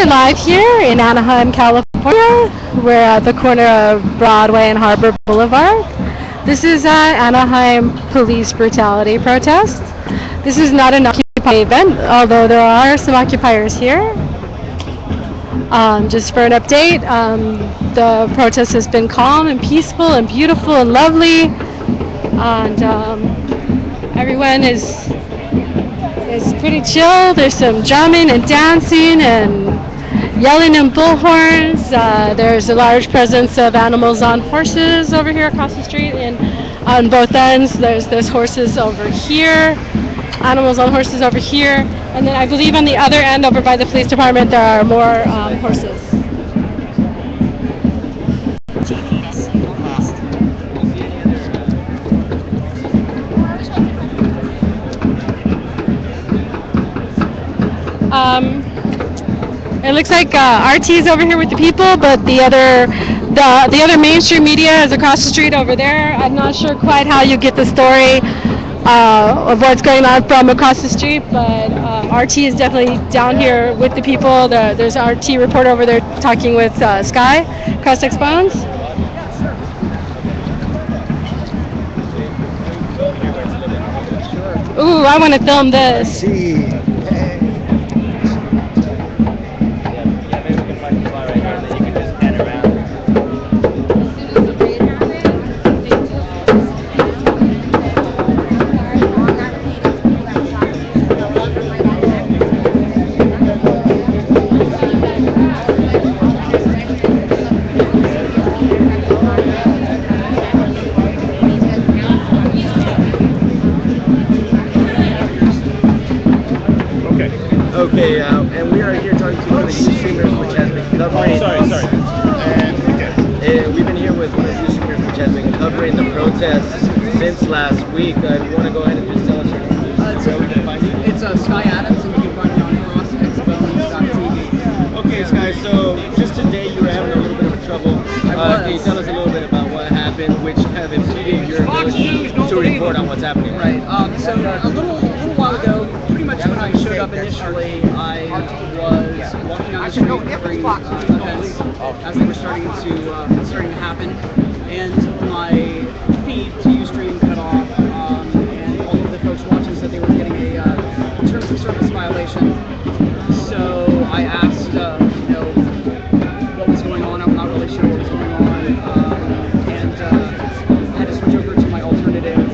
we're live here in Anaheim, California. We're at the corner of Broadway and Harbor Boulevard. This is an Anaheim police brutality protest. This is not an occupied event, although there are some occupiers here. Just for an update, the protest has been calm and peaceful and beautiful and lovely, and everyone is pretty chill. There's some drumming and dancing and yelling and bullhorns. There's a large presence of animals on horses over here across the street, and on both ends there's horses over here, animals on horses over here, and then I believe on the other end over by the police department there are more horses. It looks like RT is over here with the people, but the other mainstream media is across the street over there. I'm not sure quite how you get the story of what's going on from across the street, but RT is definitely down here with the people. There's an RT reporter over there talking with Sky, Cross Expones. Ooh, I want to film this. Okay, and we are here talking to one of the news streamers which has been covering. We've been here with one of the news streamers which has been covering the protests since last week. You want to go ahead and just tell us your name? Where we can find you? It's Sky Adams, and you can find me on crossexpones.tv. Okay, Sky. So just today you were having a little bit of trouble. Can you tell us a little bit about what happened, which kind of impeded your ability to report on what's happening? Right. So a little while ago, pretty much when I showed up initially, I was walking on the street covering events as they were starting to happen, and my feed to Ustream cut off, and all of the folks watching said they were getting a terms of service violation. So I asked, what was going on. I'm not really sure what was going on, and had to switch over to my alternative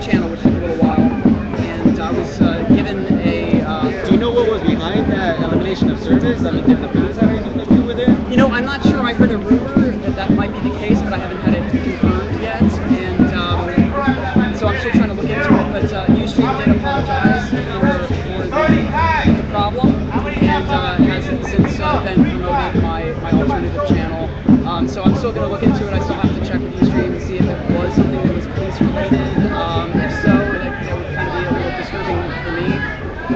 channel, which took a little while. And I was given a. Do you know what was behind that elimination of service? I mean, did the police have anything to do with it? I'm not sure. I heard a rumor that might be the case, but I haven't had it confirmed yet. And so I'm still trying to look into it. But Ustream did apologize for the problem, and has since been promoted my alternative channel. So I'm still going to look into it. I still have to check with Ustream and see if it was something that was police related. If so, that would kind of be a little disturbing for me.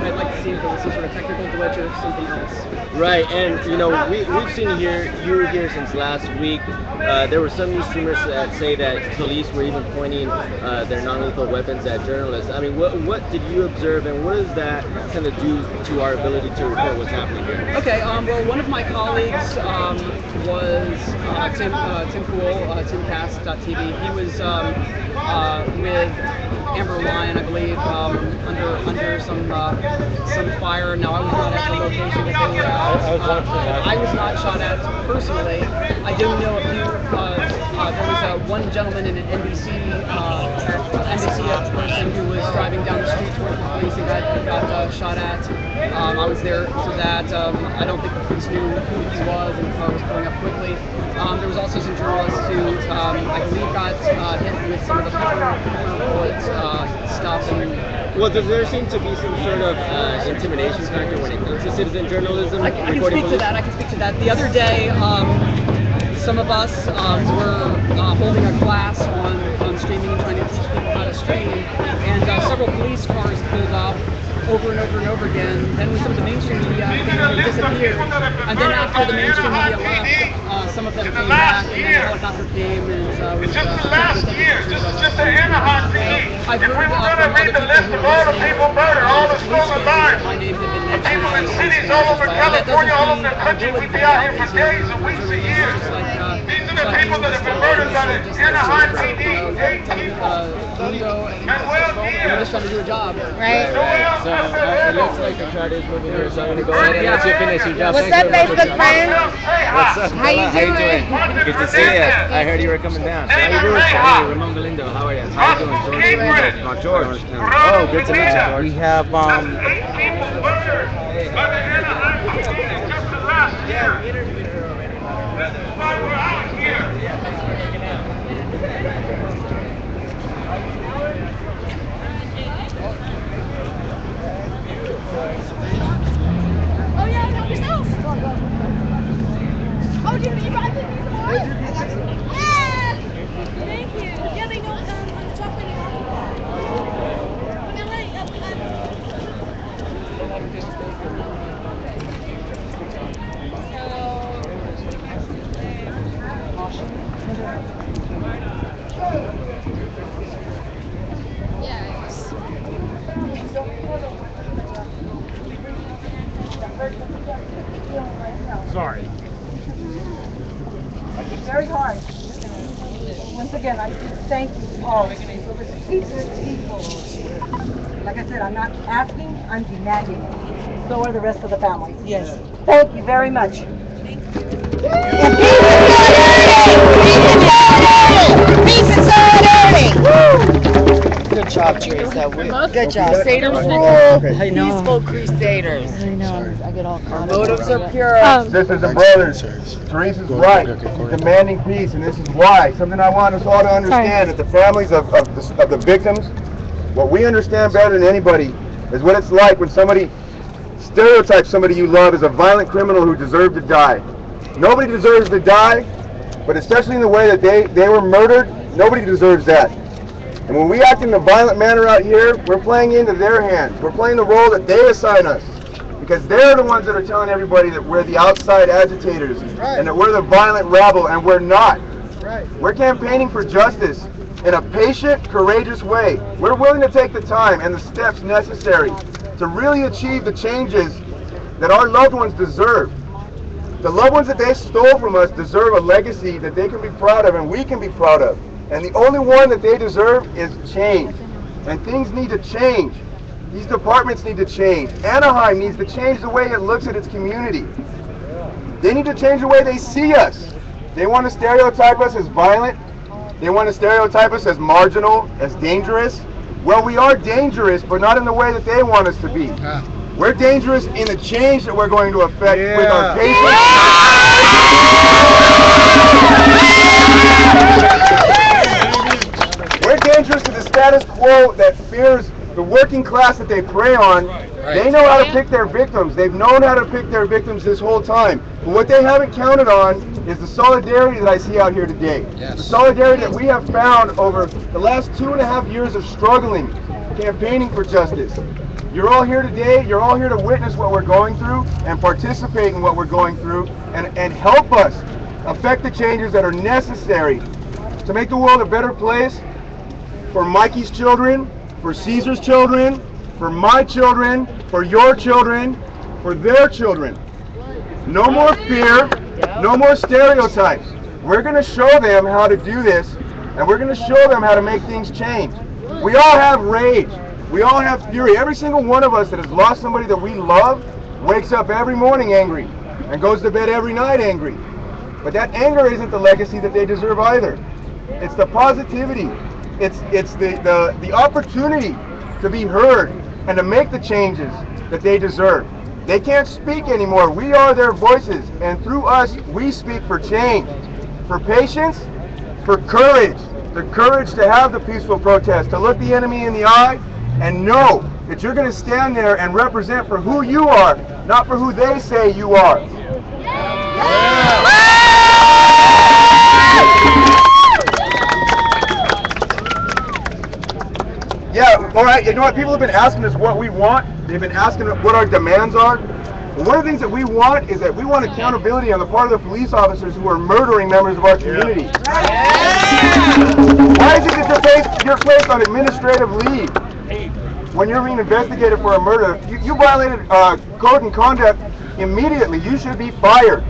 I'd like to see if it was some sort of technical glitch or something else. Right, and we've seen you here since last week. There were some news streamers that say that police were even pointing their non-lethal weapons at journalists. I mean, what did you observe, and what does that kind of do to our ability to report what's happening here? Okay, well, one of my colleagues was Tim Pool, timcast.tv. He was with Amber Lion, I believe, under some fire. Now, I was not at the location that they were at. I was not shot at personally. I do know a few. There was one gentleman in an NBC person who was driving down the street toward the police and got shot at. I was there for that. I don't think the police knew who he was, and the car was pulling up quickly. There was also some journalists who I believe got hit with some of the pepper bullet stuff. Well, does there seem to be some sort of intimidation factor when it comes to citizen journalism? I can speak to that. I can speak to that. The other day, some of us were holding a class on streaming and trying to teach people how to stream, and several police cars pulled up over and over and over again. Then with some of the mainstream media, they disappeared. And then after the mainstream media left, some of them came back, and then the helicopter came and it's just the last years. This is just the Anaheim thing. I've heard We want to beat the list of all the people murdered, all the stolen lives. my name had been mentioned. People in cities all over California. California, all over the country, we'd be out here for days and weeks and years. These are the people that have been murdered by the Anaheim PD, 8 people. We're just trying to do a job. Right. So it looks like the crowd is moving here, so I'm going to go ahead and let you finish your job. What's Thanks up, very much. Facebook friends? What's up, How you fella? How you doing? doing? Good to see you. I heard you were coming down. How you doing? Hey, Ramon Galindo. How are you? How you doing? George. Oh, good to meet you, George. We have 8 people murdered by the Anaheim PD just the last year. This is why we're out here. Oh yeah, help yourself. Oh, you brought me some more? Yeah. Thank you. Yeah, they know on the chocolate and Sorry. It's very hard. Once again, I thank you all for the people. Like I said, I'm not asking, I'm demanding. So are the rest of the families. Yes. Thank you very much. Peace and solidarity! good job, Teresa. Good job. Crusaders rule. Peaceful crusaders. I know. I get all caught Motives are pure. Sisters and brothers, Teresa's right. She's demanding peace, and this is why. Something I want us all to understand, that the families of the victims, what we understand better than anybody is what it's like when somebody stereotypes somebody you love as a violent criminal who deserved to die. Nobody deserves to die, but especially in the way that they were murdered, nobody deserves that. And when we act in a violent manner out here, we're playing into their hands. We're playing the role that they assign us. Because they're the ones that are telling everybody that we're the outside agitators and that we're the violent rabble, and we're not. We're campaigning for justice in a patient, courageous way. We're willing to take the time and the steps necessary to really achieve the changes that our loved ones deserve. The loved ones that they stole from us deserve a legacy that they can be proud of and we can be proud of. And the only one that they deserve is change. And things need to change. These departments need to change. Anaheim needs to change the way it looks at its community. They need to change the way they see us. They want to stereotype us as violent. They want to stereotype us as marginal, as dangerous. Well, we are dangerous, but not in the way that they want us to be. We're dangerous in the change that we're going to affect with our patients. We're dangerous to the status quo that fears the working class that they prey on. They know how to pick their victims. They've known how to pick their victims this whole time. But what they haven't counted on is the solidarity that I see out here today. The solidarity that we have found over the last 2.5 years of struggling, campaigning for justice. You're all here today. You're all here to witness what we're going through and participate in what we're going through and help us affect the changes that are necessary to make the world a better place for Mikey's children, for Caesar's children, for my children, for your children, for their children. No more fear, no more stereotypes. We're going to show them how to do this, and we're going to show them how to make things change. We all have rage. We all have fury. Every single one of us that has lost somebody that we love wakes up every morning angry and goes to bed every night angry. But that anger isn't the legacy that they deserve either. It's the positivity. It's the opportunity to be heard and to make the changes that they deserve. They can't speak anymore. We are their voices, and through us, we speak for change, for patience, for courage, the courage to have the peaceful protest, to look the enemy in the eye and know that you're going to stand there and represent for who you are, not for who they say you are. Yeah, all right, you know what? People have been asking us what we want. They've been asking what our demands are. Well, one of the things that we want is that we want accountability on the part of the police officers who are murdering members of our community. Why is it that you're placed on administrative leave? when you're being investigated for a murder, you violated code and conduct immediately. You should be fired.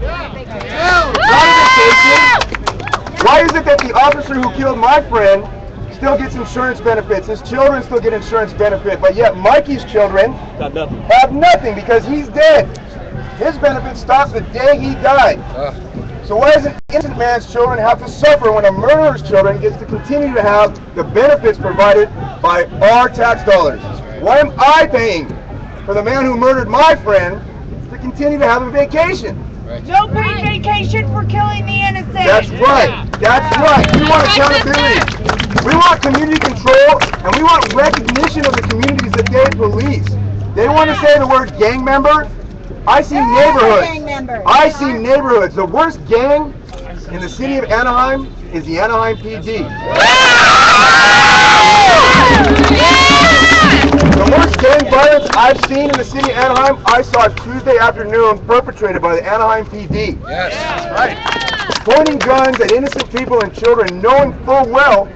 Why is it that the officer who killed my friend still gets insurance benefits? His children still get insurance benefit, but yet Mikey's children have nothing because he's dead. His benefits stop the day he died. So why does an innocent man's children have to suffer when a murderer's children gets to continue to have the benefits provided by our tax dollars? Why am I paying for the man who murdered my friend to continue to have a vacation? No paid vacation for killing the innocent. That's right. That's right. We want accountability. We want community control, and we want recognition of the communities that they police. They want to say the word gang member. I see neighborhoods. I see neighborhoods. The worst gang in the city of Anaheim is the Anaheim PD. The worst gang violence I've seen in the city of Anaheim, I saw Tuesday afternoon perpetrated by the Anaheim PD. Yes, that's right. Pointing guns at innocent people and children, knowing full well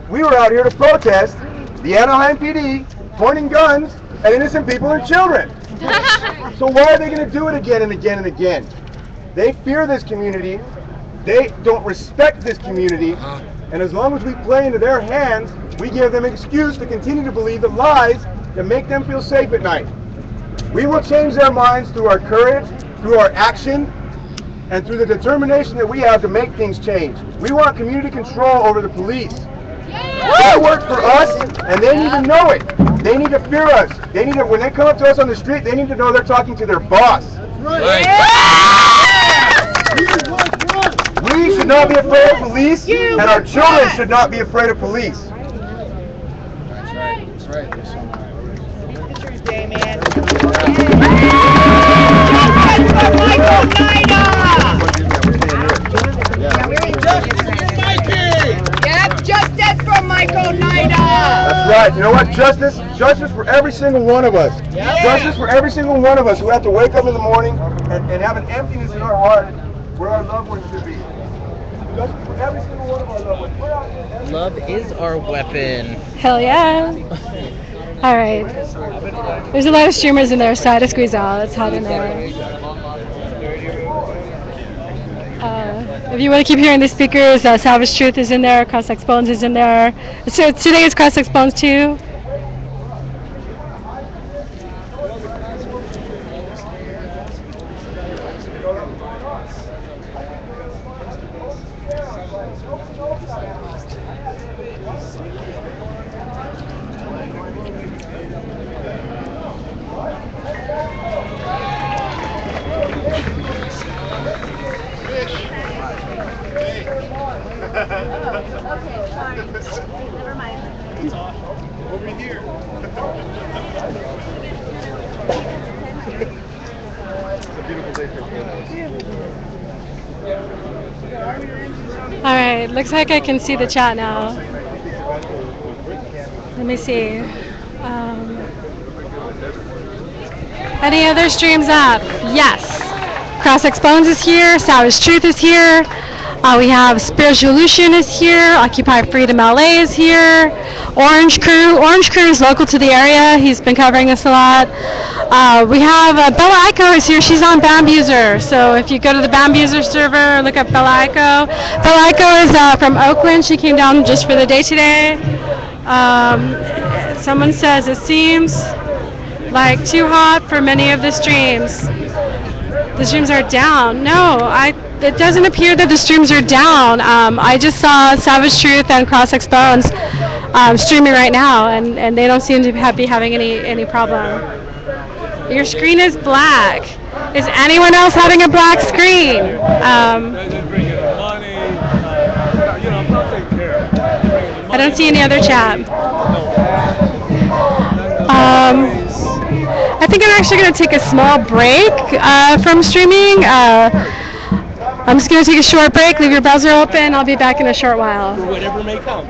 we were out here to protest the Anaheim PD pointing guns at innocent people and children. So why are they going to do it again and again and again? They fear this community. They don't respect this community. And as long as we play into their hands, we give them an excuse to continue to believe the lies that make them feel safe at night. We will change their minds through our courage, through our action, and through the determination that we have to make things change. We want community control over the police. They work for us, and they need to know it. They need to fear us. They need to, when they come up to us on the street, they need to know they're talking to their boss. We should not be afraid of police, and our children should not be afraid of police. That's right. That's right. Pictures day, man. Justice for Michael Nida! That's right. You know what? Justice for every single one of us. Justice for every single one of us who have to wake up in the morning and have an emptiness in our heart where our loved ones should be. Justice for every single one of our loved ones. Love is our weapon. Hell yeah. All right. There's a lot of streamers in there, so I had to squeeze out. It's hot in there. If you want to keep hearing the speakers, Savage Truth is in there, Cross X Bones is in there. So today is Cross X Bones too. Okay, sorry. Never mind. Over here. It's a beautiful day for All right, looks like I can see the chat now. Let me see. Any other streams up? Yes. Cross X Bones is here. Savage Truth is here. We have Spiritualution is here. Occupy Freedom LA is here. Orange Crew. Orange Crew is local to the area. He's been covering us a lot. We have Bella Ico is here. She's on PMbeers. So if you go to the PMbeers server, look up Bella Ico. Bella Ico is from Oakland. She came down just for the day today. Someone says it seems like too hot for many of the streams. The streams are down. No, it doesn't appear that the streams are down. I just saw Savage Truth and Cross X Bones streaming right now, and they don't seem to be having any problem. Your screen is black. Is anyone else having a black screen? I don't see any other chat. I think I'm actually going to take a small break from streaming. I'm just going to take a short break, leave your browser open. I'll be back in a short while. Whatever may come.